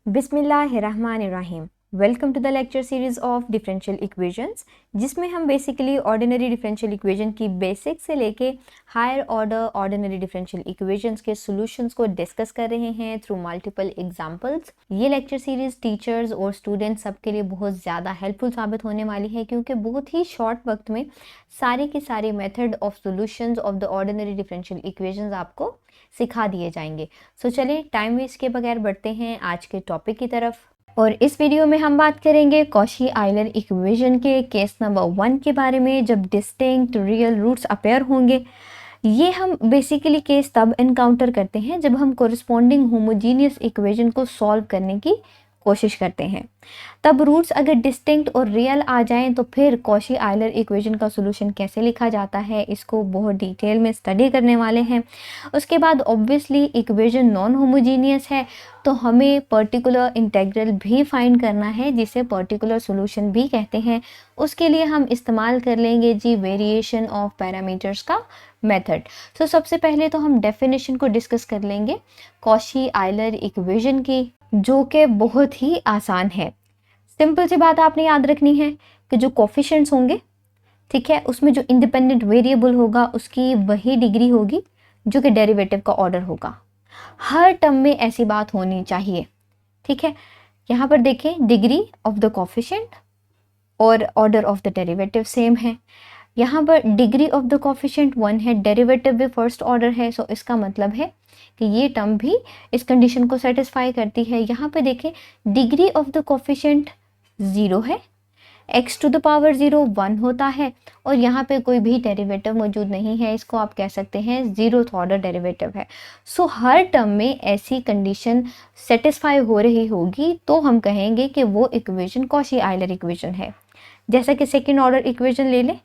बिस्मिल्लाहिर्रहमानिर्रहीम। Welcome to the lecture series of differential equations, जिसमें हम बेसिकली ऑर्डिनरी डिफरेंशियल इक्वेशन की बेसिक से लेके higher order ordinary differential equations के सॉल्यूशंस को डिस्कस कर रहे हैं थ्रू मल्टीपल एग्जांपल्स। ये लेक्चर सीरीज़ टीचर्स और स्टूडेंट्स सबके लिए बहुत ज़्यादा हेल्पफुल साबित होने वाली है, क्योंकि बहुत ही शॉर्ट वक्त में सारे के सारे method of solutions of the ordinary differential equations आपको सिखा दिए जाएंगे। सो चलिए टाइम वेस्ट के बगैर बढ़ते हैं आज के टॉपिक की तरफ। और इस वीडियो में हम बात करेंगे कॉशी आइलर इक्वेशन के केस नंबर 1 के बारे में, जब डिस्टिंक्ट रियल रूट्स अपेयर होंगे। ये हम बेसिकली केस तब एनकाउंटर करते हैं जब हम कोरिस्पोंडिंग होमोजीनियस इक्वेशन को सॉल्व करने की कोशिश करते हैं। तब रूट्स अगर डिस्टिंक्ट और रियल आ जाएं तो फिर कॉशी आइलर इक्वेशन का सॉल्यूशन कैसे लिखा जाता है, इसको बहुत डिटेल में स्टडी करने वाले हैं। उसके बाद ऑब्वियसली इक्वेशन नॉन होमोजीनियस है तो हमें पर्टिकुलर इंटीग्रल भी फाइंड करना है, जिसे पर्टिकुलर सॉल्यूशन भी कहते हैं। उसके लिए हम इस्तेमाल कर लेंगे जी वेरिएशन ऑफ पैरामीटर्स का मेथड। तो सबसे पहले तो हम डेफिनेशन को डिस्कस कर लेंगे कॉशी आइलर इक्वेशन की, जो कि बहुत ही आसान है। सिंपल सी बात आपने याद रखनी है कि जो कोफिशिएंट्स होंगे, ठीक है, उसमें जो इंडिपेंडेंट वेरिएबल होगा उसकी वही डिग्री होगी जो कि डेरिवेटिव का ऑर्डर होगा। हर टर्म में ऐसी बात होनी चाहिए, ठीक है। यहाँ पर देखें डिग्री ऑफ द कोफिशिएंट और order of the derivative same है। यहाँ पर डिग्री ऑफ द कोफिशिएंट 1 है, डेरिवेटिव भी फर्स्ट ऑर्डर है। सो इसका मतलब है कि ये टर्म भी इस कंडीशन को सेटिस्फाई करती है। यहाँ पे देखें डिग्री ऑफ द कोफिशिएंट 0 है, x टू द पावर 0 1 होता है, और यहाँ पे कोई भी डेरिवेटिव मौजूद नहीं है। इसको आप कह सकते हैं 0th ऑर्डर डेरिवेटिव है। सो हर टर्म में ऐसी कंडीशन सेटिस्फाई हो रही होगी तो हम कहेंगे कि वो इक्वेशन कॉशी आइलर इक्वेशन है। जैसा कि सेकेंड ऑर्डर इक्वेशन ले लें,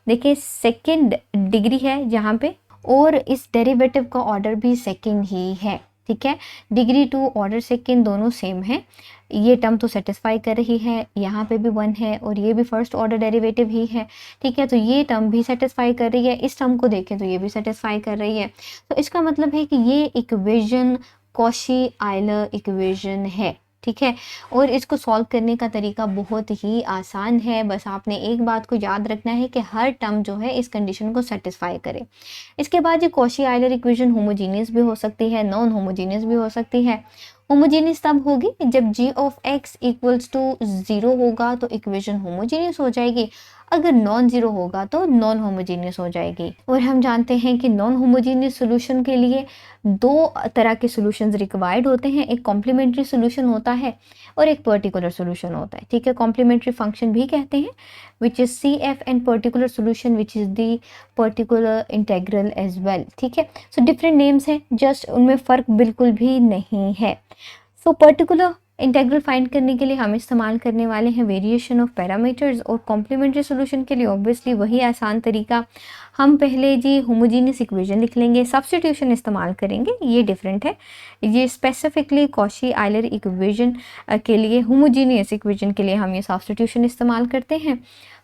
देखिए सेकेंड डिग्री है यहाँ पे, और इस डेरिवेटिव का ऑर्डर भी सेकेंड ही है, ठीक है। डिग्री टू ऑर्डर सेकेंड दोनों सेम है। ये टर्म तो सेटिस्फाई कर रही है, यहाँ पे भी 1 है और ये भी फर्स्ट ऑर्डर डेरिवेटिव ही है, ठीक है। तो ये टर्म भी सेटिस्फाई कर रही है। इस टर्म को देखें तो ये भी सेटिस्फाई कर रही है। तो इसका मतलब है कि ये इक्वेशन कॉशी आइलर इक्वेशन है, ठीक है। और इसको सॉल्व करने का तरीका बहुत ही आसान है। बस आपने एक बात को याद रखना है कि हर टर्म जो है इस कंडीशन को सेटिस्फाई करे। इसके बाद ये कॉशी आइलर इक्वेशन होमोजीनियस भी हो सकती है, नॉन होमोजीनियस भी हो सकती है। होमोजीनियस तब होगी जब g of x equals to 0 होगा तो इक्वेशन होमोजीनियस हो जाएगी। अगर नॉन जीरो होगा तो नॉन होमोजीनियस हो जाएगी। और हम जानते हैं कि नॉन होमोजीनियस सोल्यूशन के लिए 2 तरह के सॉल्यूशंस रिक्वायर्ड होते हैं। एक कॉम्प्लीमेंट्री सोल्यूशन होता है और एक पर्टिकुलर सोल्यूशन होता है, ठीक है। कॉम्प्लीमेंट्री फंक्शन भी कहते हैं, which is CF, and particular solution which is the particular integral as well, ठीक है। सो डिफरेंट नेम्स हैं, जस्ट उनमें फ़र्क बिल्कुल भी नहीं है। सो पर्टिकुलर इंटेग्रल फाइंड करने के लिए हम इस्तेमाल करने वाले हैं वेरिएशन ऑफ पैरामीटर्स, और कॉम्प्लीमेंट्री सोल्यूशन के लिए ऑब्वियसली वही आसान तरीका, हम पहले जी होमोजीनियस इक्वेशन लिख लेंगे, सब्स्टिट्यूशन इस्तेमाल करेंगे। ये डिफरेंट है, ये स्पेसिफिकली कॉशी आइलर इक्वेशन के लिए, होमोजीनियस इक्वेशन के लिए हम ये सब्स्टिट्यूशन इस्तेमाल करते हैं।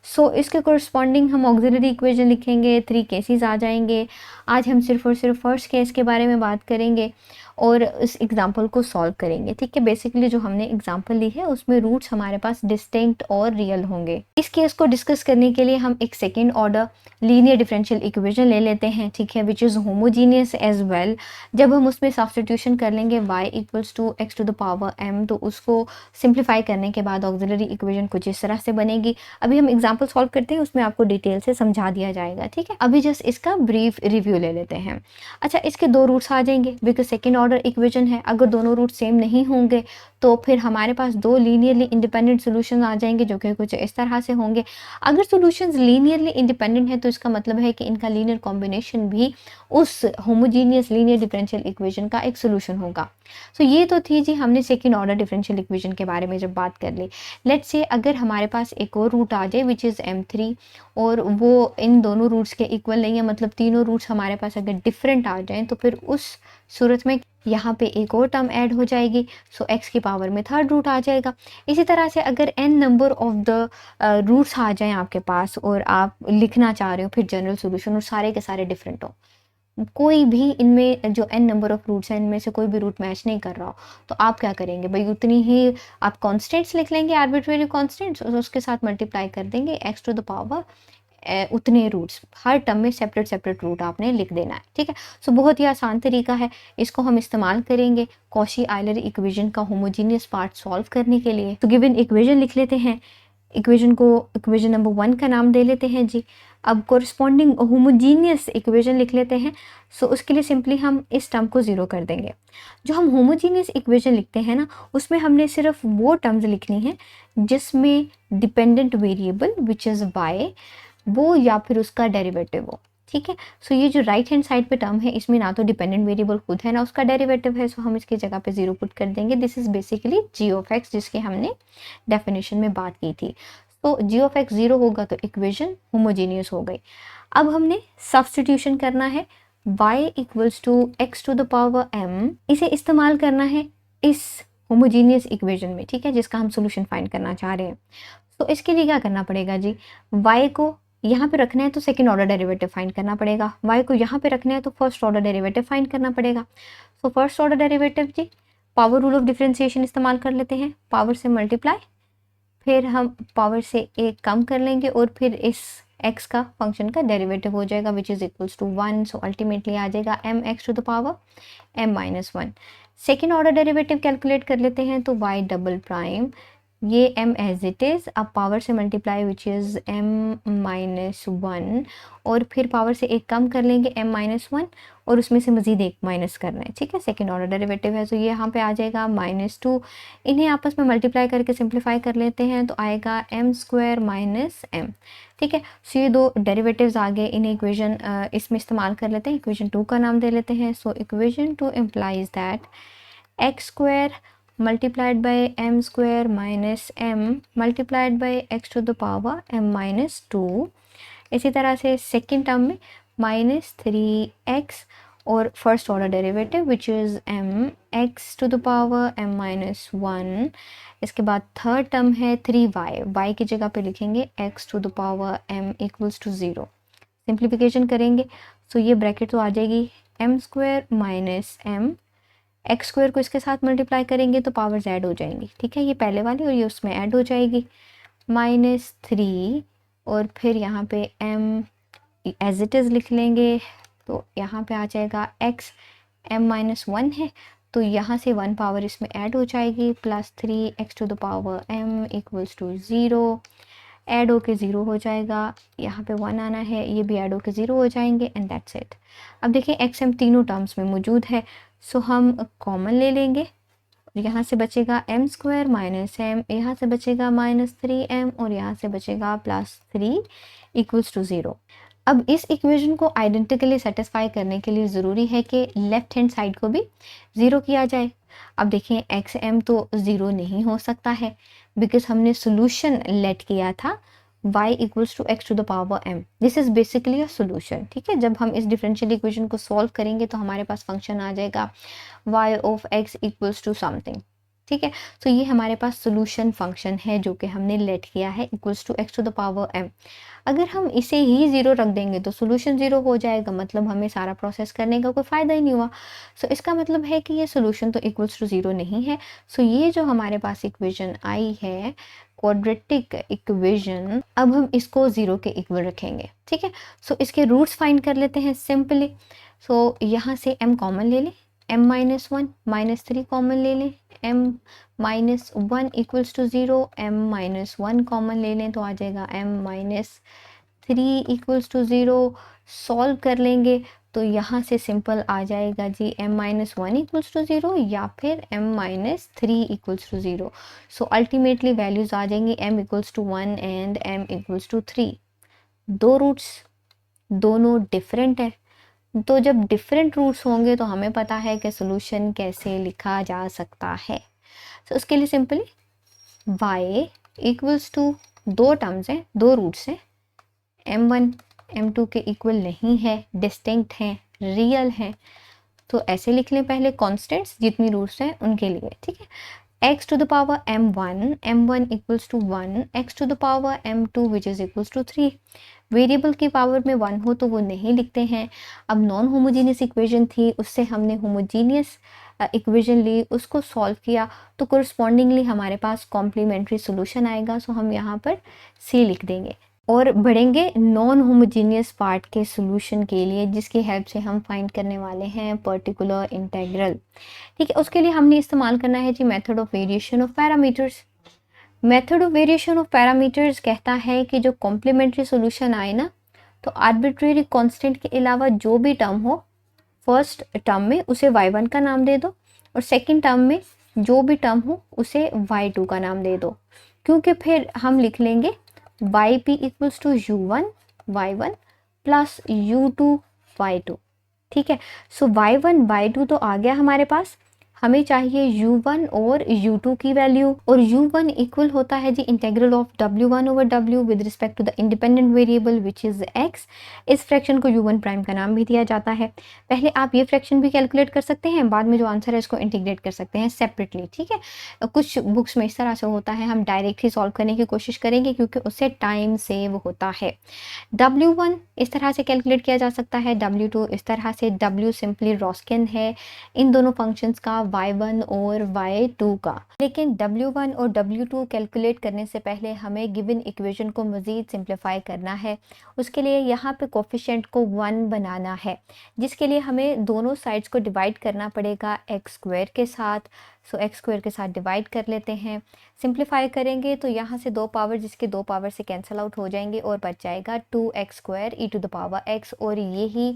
सो इसके कोरस्पॉन्डिंग हम ऑक्सिलरी इक्वेशन लिखेंगे। 3 केसेस आ जाएंगे। आज हम सिर्फ और सिर्फ फर्स्ट केस के बारे में बात करेंगे और इस एग्जाम्पल को सॉल्व करेंगे, ठीक है। बेसिकली जो हमने एग्जाम्पल ली है उसमें रूट्स हमारे पास डिस्टिंक्ट और रियल होंगे। इस केस को डिस्कस करने के लिए हम एक second order linear differential equation ले लेते हैं, ठीक है, which is homogeneous as well. जब हम उसमें सब्स्टिट्यूशन कर लेंगे y equals to x to the power m, तो उसको सिंप्लीफाई करने के बाद ऑक्सिलरी इक्वेशन कुछ इस तरह से बनेगी। अभी हम एग्जाम्पल सॉल्व करते हैं, उसमें आपको डिटेल से समझा दिया जाएगा, ठीक है। अभी जस्ट इसका ब्रीफ रिव्यू ले लेते हैं। अच्छा, इसके 2 रूट्स आ जाएंगे बिकॉज सेकेंड ऑर्डर इक्वेशन है। अगर दोनों रूट सेम नहीं होंगे तो फिर हमारे पास 2 लीनियरली इंडिपेंडेंट सॉल्यूशंस आ जाएंगे जो कि कुछ इस तरह से होंगे। अगर सॉल्यूशंस लीनियरली इंडिपेंडेंट है तो इसका मतलब है कि इनका लीनियर कॉम्बिनेशन भी उस होमोजीनियस लीनियर डिफरेंशियल इक्वेशन का एक सॉल्यूशन होगा। सो ये तो थी जी हमने सेकेंड ऑर्डर डिफरेंशियल इक्वेशन के बारे में जब बात कर ली। लेट्स से अगर हमारे पास एक और रूट आ जाए विच इज़ m3, और वो इन दोनों रूट्स के इक्वल नहीं है, मतलब तीनों रूट्स हमारे पास अगर डिफरेंट आ जाएं तो फिर उस सूरत में यहाँ पे एक और टर्म ऐड हो जाएगी। सो x की पावर में थर्ड रूट आ जाएगा। इसी तरह से अगर n number of the roots आ जाएं आपके पास और आप लिखना चाह रहे हो फिर जनरल सोल्यूशन और सारे के सारे डिफरेंट हो, कोई भी इनमें जो n नंबर ऑफ रूट्स हैं इनमें से कोई भी रूट मैच नहीं कर रहा हो, तो आप क्या करेंगे भाई, उतनी ही आप कॉन्स्टेंट्स लिख लेंगे, आर्बिट्रेरी कॉन्स्टेंट्स, और उसके साथ मल्टीप्लाई कर देंगे x टू द पावर उतने रूट्स। हर टर्म में सेपरेट सेपरेट रूट आपने लिख देना है, ठीक है। सो बहुत ही आसान तरीका है, इसको हम इस्तेमाल करेंगे कॉशी आयलर इक्वेशन का होमोजीनियस पार्ट सॉल्व करने के लिए। तो गिवन इक्वेशन लिख लेते हैं, इक्वेशन को इक्वेशन नंबर 1 का नाम दे लेते हैं जी। अब कोरिस्पॉन्डिंग होमोजीनियस इक्वेशन लिख लेते हैं। सो उसके लिए सिंपली हम इस टर्म को ज़ीरो कर देंगे। जो हम होमोजीनियस इक्वेशन लिखते हैं ना, उसमें हमने सिर्फ वो टर्म्स लिखनी है जिसमें dependent variable which is y वो या फिर उसका डेरिवेटिव हो, ठीक है। सो ये जो राइट हैंड साइड पे टर्म है इसमें ना तो डिपेंडेंट वेरिएबल खुद है ना उसका डेरिवेटिव है, सो हम इसकी जगह पे ज़ीरो पुट कर देंगे। This is basically g of x जिसकी हमने डेफिनेशन में बात की थी। तो g ऑफ x ज़ीरो होगा तो इक्वेशन होमोजीनियस हो गई। अब हमने सब्स्टिट्यूशन करना है, y equals to x to the power m, इसे इस्तेमाल करना है इस होमोजीनियस इक्वेशन में, ठीक है, जिसका हम सोल्यूशन फाइंड करना चाह रहे हैं। तो इसके लिए क्या करना पड़ेगा जी, y को यहाँ पे रखना है तो सेकंड ऑर्डर डेरिवेटिव फाइंड करना पड़ेगा, y को यहाँ पे रखना है तो फर्स्ट ऑर्डर डेरिवेटिव फाइंड करना पड़ेगा। सो फर्स्ट ऑर्डर डेरिवेटिव जी, पावर रूल ऑफ डिफरेंशिएशन इस्तेमाल कर लेते हैं, पावर से मल्टीप्लाई, फिर हम पावर से एक कम कर लेंगे और फिर इस x का फंक्शन का डेरिवेटिव हो जाएगा which is equals to 1। So ultimately आ जाएगा m x to the power m minus 1। Second order derivative calculate कर लेते हैं तो y डबल प्राइम, ये m एज इट इज़, अब पावर से multiply which is m minus 1, और फिर पावर से एक कम कर लेंगे m माइनस 1 और उसमें से मज़ीद एक माइनस करना है, ठीक है, सेकेंड ऑर्डर डेरिवेटिव है। तो ये यहाँ पे आ जाएगा -2, इन्हें आपस में मल्टीप्लाई करके सिंप्लीफाई कर लेते हैं तो आएगा m स्क्वायर माइनस m, ठीक है। सो ये दो डेरिवेटिव्स आ गए, इन्हें इक्वेशन इसमें इस्तेमाल कर लेते हैं, इक्वेशन 2 का नाम दे लेते हैं। So equation 2 implies that x square multiplied by m square minus m multiplied by x to the power m minus 2। इसी तरह से सेकेंड टर्म में -3x और first order derivative which is m x to the power m minus 1। इसके बाद third term है 3y, y की जगह पे लिखेंगे x to the power m equals to 0। Simplification करेंगे तो ये ब्रैकेट तो आ जाएगी m square minus m, x square को इसके साथ मल्टीप्लाई करेंगे तो पावर्स ऐड हो जाएंगी, ठीक है, ये पहले वाली और ये उसमें ऐड हो जाएगी -3, और फिर यहाँ पे m एज इट इज़ लिख लेंगे तो यहाँ पे आ जाएगा x m माइनस 1 है तो यहाँ से 1 पावर इसमें ऐड हो जाएगी +3x to the power m equals to 0, add होके 0 हो जाएगा, यहाँ पे 1 आना है, ये भी ऐड होके 0 हो जाएंगे एंड दैट्स इट। अब देखिए x m तीनों टर्म्स में मौजूद है, सो हम कॉमन ले लेंगे, यहाँ से बचेगा m स्क्वायर माइनस m, यहाँ से बचेगा -3m और यहाँ से बचेगा +3 इक्वल्स टू 0। अब इस इक्वेशन को आइडेंटिकली सेटिस्फाई करने के लिए ज़रूरी है कि लेफ़्ट हैंड साइड को भी 0 किया जाए। अब देखें एक्स m तो 0 नहीं हो सकता है बिकॉज हमने सोल्यूशन लेट किया था y equals to x to the power m। This is basically a solution, ठीक है। जब हम इस डिफरेंशियल इक्वेशन को सॉल्व करेंगे तो हमारे पास फंक्शन आ जाएगा y of x equals to something, ठीक है। तो ये हमारे पास सोल्यूशन फंक्शन है जो कि हमने लेट किया है equals to x to the power m। अगर हम इसे ही 0 रख देंगे तो सोल्यूशन 0 हो जाएगा, मतलब हमें सारा प्रोसेस करने का कोई फ़ायदा ही नहीं हुआ। सो इसका मतलब है कि ये सोल्यूशन तो इक्वल्स टू 0 नहीं है। सो ये जो हमारे पास इक्वेशन आई है क्वाड्रेटिक इक्वेशन, अब हम इसको 0 के इक्वल रखेंगे, ठीक है। सो इसके रूट्स फाइंड कर लेते हैं सिंपली। सो यहाँ से m कॉमन ले लें, m माइनस 1 -3 कॉमन ले लें, m minus 1 equals to 0, m minus 1 common ले लें तो आ जाएगा m minus 3 equals to 0। Solve कर लेंगे तो यहाँ से सिंपल आ जाएगा जी m माइनस 1 इक्वल्स टू 0 या फिर m minus 3 equals to 0। So ultimately values आ जाएंगी m equals to 1 and m equals to 3। दो रूट्स दोनों डिफरेंट है, तो जब डिफरेंट रूट्स होंगे तो हमें पता है कि सोल्यूशन कैसे लिखा जा सकता है। तो उसके लिए सिंपली y इक्वल्स टू दो टर्म्स हैं, दो रूट्स हैं, m1 m2 के इक्वल नहीं है, डिस्टिंक्ट हैं, रियल हैं, तो ऐसे लिख लें पहले कांस्टेंट्स जितनी रूट्स हैं उनके लिए, ठीक है। x to the power m1 equals to 1, x to the power m2 which is equals to 3। Variable की पावर में 1 हो तो वो नहीं लिखते हैं। अब नॉन होमोजीनियस इक्वेशन थी, उससे हमने होमोजीनियस इक्वेशन ली, उसको सॉल्व किया, तो कोरस्पॉन्डिंगली हमारे पास कॉम्प्लीमेंट्री सोल्यूशन आएगा। सो हम यहाँ पर सी लिख देंगे और बढ़ेंगे नॉन होमोजीनियस पार्ट के सोल्यूशन के लिए, जिसकी हेल्प से हम फाइंड करने वाले हैं पर्टिकुलर इंटेग्रल। ठीक है, उसके लिए हमने इस्तेमाल करना है जी method of variation of parameters. Method of variation of parameters कहता है कि जो कॉम्प्लीमेंट्री सोल्यूशन आए ना, तो आर्बिट्रेरी कांस्टेंट के अलावा जो भी टर्म हो, फर्स्ट टर्म में उसे y1 का नाम दे दो और सेकंड टर्म में जो भी टर्म हो उसे y2 का नाम दे दो, क्योंकि फिर हम लिख लेंगे yp equals to u1 y1 plus u2 y2। ठीक है, सो y1 y2 तो आ गया हमारे पास। हमें चाहिए u1 और u2 की वैल्यू, और u1 इक्वल होता है जी integral of w1 over w with respect to the independent variable which is x। इस फ्रैक्शन को u1 प्राइम का नाम भी दिया जाता है। पहले आप ये फ्रैक्शन भी कैलकुलेट कर सकते हैं, बाद में जो आंसर है इसको इंटीग्रेट कर सकते हैं सेपरेटली। ठीक है, कुछ बुक्स में इस तरह से होता है, हम डायरेक्ट ही सॉल्व करने की कोशिश करेंगे क्योंकि उससे टाइम सेव होता है। w1 इस तरह से कैलकुलेट किया जा सकता है, w2 इस तरह से, w सिंपली रॉस्किन है इन दोनों फंक्शंस का, y1 और y2 का। लेकिन w1 और w2 कैलकुलेट करने से पहले हमें गिवन इक्वेशन को मज़ीद सिंप्लीफाई करना है। उसके लिए यहाँ पे कोफिशिएंट को 1 बनाना है, जिसके लिए हमें दोनों साइड्स को डिवाइड करना पड़ेगा एक्स स्क्वायर के साथ। सो एक्स स्क्वायर के साथ डिवाइड कर लेते हैं, सिंप्लीफाई करेंगे तो यहाँ से दो पावर, जिसके दो पावर से कैंसिल आउट हो जाएंगे और बच जाएगा 2x square e to the power x। और यही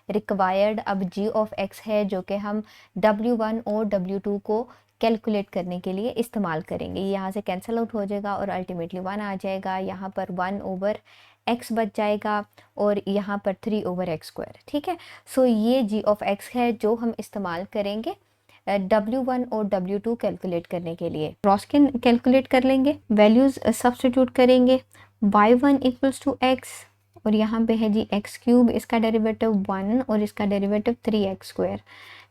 रिक्वायर्ड अब g ऑफ x है, जो कि हम w1 और w2 को कैलकुलेट करने के लिए इस्तेमाल करेंगे। यहाँ से कैंसिल आउट हो जाएगा और अल्टीमेटली 1 आ जाएगा। यहाँ पर 1 ओवर x बच जाएगा और यहाँ पर 3 ओवर एक्स स्क्वायर। ठीक है, सो ये g ऑफ x है जो हम इस्तेमाल करेंगे w1 और w2 कैलकुलेट करने के लिए। रॉस्किन कैलकुलेट कर लेंगे, वैल्यूज़ सब्स्टिट्यूट करेंगे, y1 इक्वल्स टू x और यहाँ पे है जी एक्स क्यूब, इसका डेरिवेटिव 1 और इसका डेरिवेटिव 3x स्क्वायर।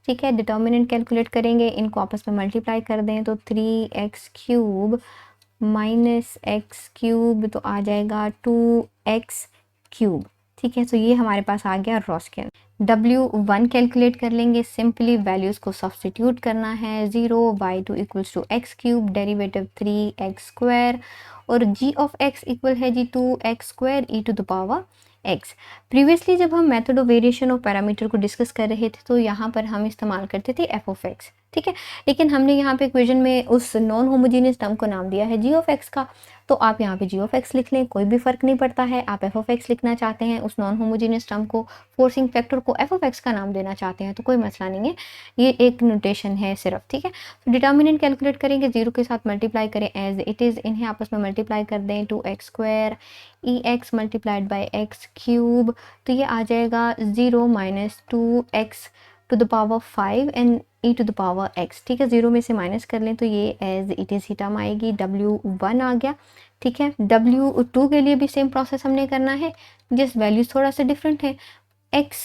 ठीक है, डिटर्मिनेंट कैलकुलेट करेंगे, इनको आपस में मल्टीप्लाई कर दें तो 3x cube minus x cube तो आ जाएगा 2x क्यूब। ठीक है, तो ये हमारे पास आ गया रॉस्किन। w1 कैलकुलेट कर लेंगे, सिंपली वैल्यूज़ को सब्स्टिट्यूट करना है, 0 y2 equals to x cube derivative 3x square और g ऑफ x इक्वल है जी 2x square e to the power x। Previously जब हम method of variation of parameter को डिस्कस कर रहे थे तो यहाँ पर हम इस्तेमाल करते थे f ऑफ x। ठीक है, लेकिन हमने यहाँ पे इक्वेशन में उस नॉन होमोजीनियस टर्म को नाम दिया है g ऑफ x का, तो आप यहाँ पे g ऑफ x लिख लें, कोई भी फ़र्क नहीं पड़ता है। आप f ऑफ x लिखना चाहते हैं, उस नॉन होमोजीनियस टर्म को, फोर्सिंग फैक्टर को f ऑफ x का नाम देना चाहते हैं तो कोई मसला नहीं है, ये एक नोटेशन है सिर्फ। ठीक है, तो डिटर्मिनेंट कैलकुलेट करेंगे, 0 के साथ मल्टीप्लाई करें एज इट इज़, इन्हें आपस में मल्टीप्लाई कर दें, 2x square e x multiplied by x cube, तो ये आ जाएगा 0 minus 2x to the power 5 and e to the power x। ठीक है, 0 में से माइनस कर लें तो ये एज इट इज़ ही टर्म आएगी, w1 आ गया। ठीक है, w2 के लिए भी सेम प्रोसेस हमने करना है, जिस वैल्यूज थोड़ा सा डिफरेंट है। x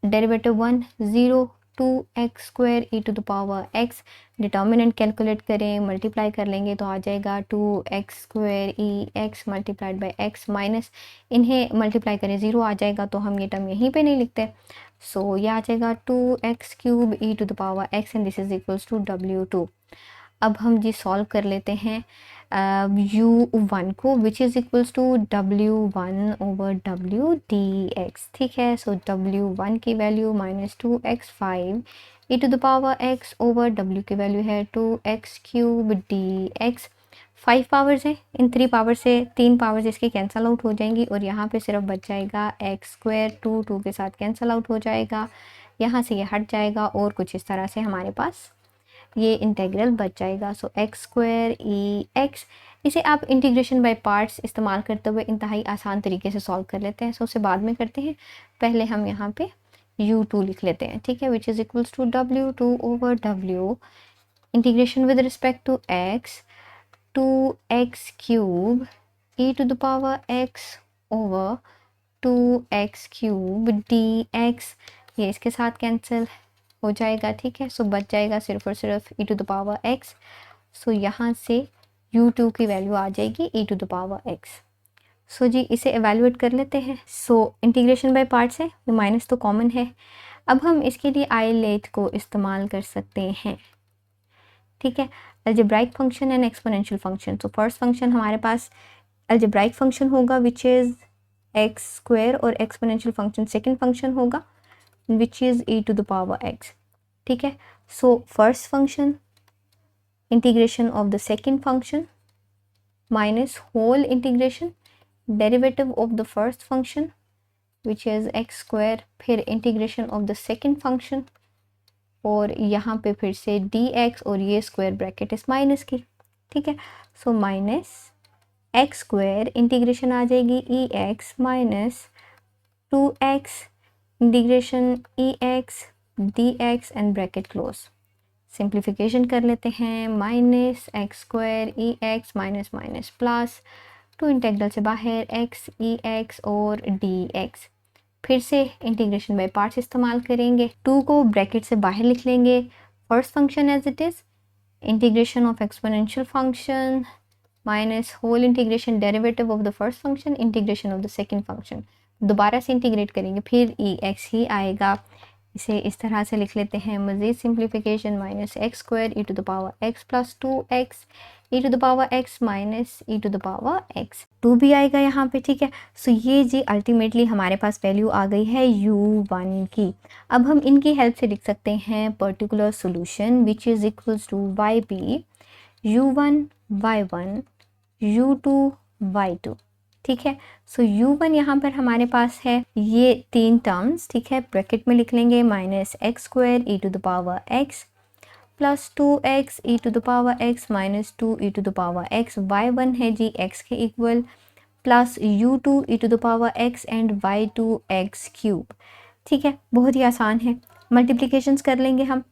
derivative 1 0 2x square e to the power x, determinant calculate करें, मल्टीप्लाई कर लेंगे तो आ जाएगा 2x square e x multiplied by x minus, इन्हें मल्टीप्लाई करें 0 आ जाएगा, तो हम ये टर्म यहीं पे नहीं लिखते। सो ये आ जाएगा 2x cube e to the power x and this is equals to w2। अब हम जी सॉल्व कर लेते हैं u1 को, which is equals to w1 over w dx। ठीक है, सो w1 की value minus 2x5 e to the power x over w की वैल्यू है 2x क्यूब dx। 5 पावर्स है, इन 3 पावर से 3 पावर्स इसके कैंसिल आउट हो जाएंगी और यहाँ पे सिर्फ बच जाएगा एक्स स्क्वायर, 2 के साथ कैंसिल आउट हो जाएगा, यहाँ से ये हट जाएगा और कुछ इस तरह से हमारे पास ये इंटीग्रल बच जाएगा। सो एक्स स्क्वायर ई एक्स, इसे आप इंटीग्रेशन बाय पार्ट्स इस्तेमाल करते हुए इंतहाई आसान तरीके से सॉल्व कर लेते हैं। सो उसे बाद में करते हैं, पहले हम यहाँ पे u2 लिख लेते हैं। ठीक है, which is equals to w2 over w integration with respect to x 2x cube e to the power x over 2x cube dx, ये इसके साथ कैंसिल हो जाएगा। ठीक है, सो बच जाएगा सिर्फ और सिर्फ e to the power x so यहाँ से u2 की वैल्यू आ जाएगी e to the power x। So जी इसे एवेल्युएट कर लेते हैं। सो इंटीग्रेशन बाय पार्ट्स है, ये माइनस तो कॉमन है। अब हम इसके लिए आइलेट को इस्तेमाल कर सकते हैं, ठीक है। Algebraic function and exponential function. तो फर्स्ट फंक्शन हमारे पास अलजेब्राइक फंक्शन होगा विच इज़ एक्स स्क्वायर, और एक्सपोनेंशियल फंक्शन सेकेंड फंक्शन होगा which is e to the power x, ठीक है। So first function integration of the second function minus whole integration derivative of the first function which is x square, फिर integration of the second function, और यहाँ पे फिर से dx और ये स्क्वायर ब्रैकेट इस माइनस की, ठीक है। So minus x square integration आ जाएगी e x minus 2x integration e x d x and bracket close. Simplification कर लेते हैं, minus x square e x minus minus plus 2 integral से बाहर x ई एक्स और डी एक्स। फिर से इंटीग्रेशन बाय पार्ट्स इस्तेमाल करेंगे, 2 को ब्रैकेट से बाहर लिख लेंगे, first function as it is integration of exponential function minus whole integration derivative of the first function integration of the second function. दोबारा से इंटीग्रेट करेंगे, फिर ई एक्स ही आएगा। इसे इस तरह से लिख लेते हैं, मज़ीद simplification minus x square e to the power x plus 2x e to the power x minus e to the power x, 2 भी आएगा यहाँ पे, ठीक है। सो ये जी अल्टीमेटली हमारे पास वैल्यू आ गई है u1 की। अब हम इनकी हेल्प से लिख सकते हैं particular solution which is equals to y p u1 y1 u2 y2, ठीक है। सो u1 यहाँ पर हमारे पास है ये 3 टर्म्स, ठीक है, ब्रैकेट में लिख लेंगे, minus x square e to the power x plus 2x e to the power x minus 2 e to the power x, y1 है जी x के equal plus u2 e to the power x and y2 x cube, ठीक है। बहुत ही आसान है, multiplications कर लेंगे हम,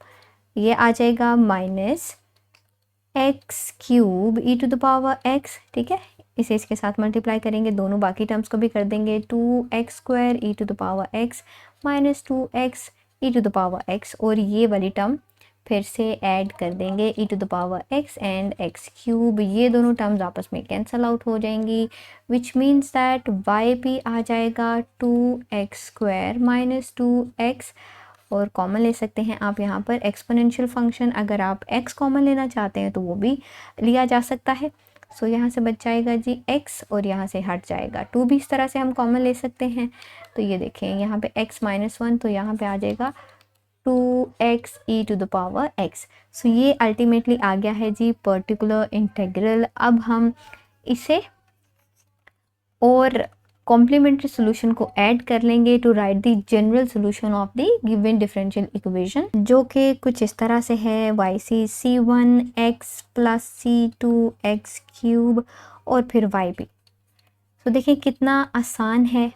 ये आ जाएगा minus x cube e to the power x, ठीक है। इसे इसके साथ मल्टीप्लाई करेंगे, दोनों बाकी टर्म्स को भी कर देंगे, 2x square e to the power x minus 2x e to the power x, और ये वाली टर्म फिर से ऐड कर देंगे e to the power x and x cube, ये दोनों टर्म्स आपस में कैंसल आउट हो जाएंगी which means that y p आ जाएगा 2x स्क्वायर माइनस 2x, और कॉमन ले सकते हैं आप यहाँ पर एक्सपोनेंशियल फंक्शन, अगर आप x कॉमन लेना चाहते हैं तो वो भी लिया जा सकता है। सो यहाँ से बच जाएगा जी x और यहाँ से हट जाएगा 2, भी इस तरह से हम कॉमन ले सकते हैं। तो ये देखें यहाँ पे x माइनस 1, तो यहाँ पे आ जाएगा 2x e to the power x। So ये अल्टीमेटली आ गया है जी पर्टिकुलर इंटीग्रल। अब हम इसे और कॉम्प्लीमेंट्री सोल्यूशन को ऐड कर लेंगे to write the general solution of the given differential equation, जो कि कुछ इस तरह से है, Y C c1x plus c2x cube और फिर वाई बी। तो देखिए कितना आसान है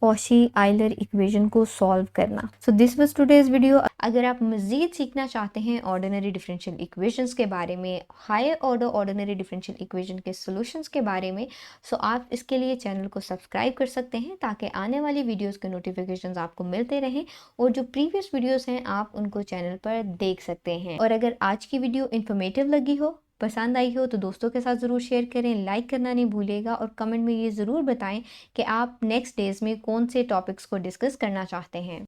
कॉशी आइलर इक्वेशन को सॉल्व करना। So this was today's video. अगर आप मज़ीद सीखना चाहते हैं ऑर्डिनरी डिफरेंशियल इक्वेशंस के बारे में, higher order ordinary differential equation के सॉल्यूशंस के बारे में, सो आप इसके लिए चैनल को सब्सक्राइब कर सकते हैं ताकि आने वाली वीडियोस के नोटिफिकेशंस आपको मिलते रहें, और जो प्रीवियस वीडियोस हैं आप उनको चैनल पर देख सकते हैं। और अगर आज की वीडियो इन्फॉर्मेटिव लगी हो, पसंद आई हो, तो दोस्तों के साथ ज़रूर शेयर करें, लाइक करना नहीं भूलिएगा, और कमेंट में ये ज़रूर बताएं कि आप नेक्स्ट डेज़ में कौन से टॉपिक्स को डिस्कस करना चाहते हैं।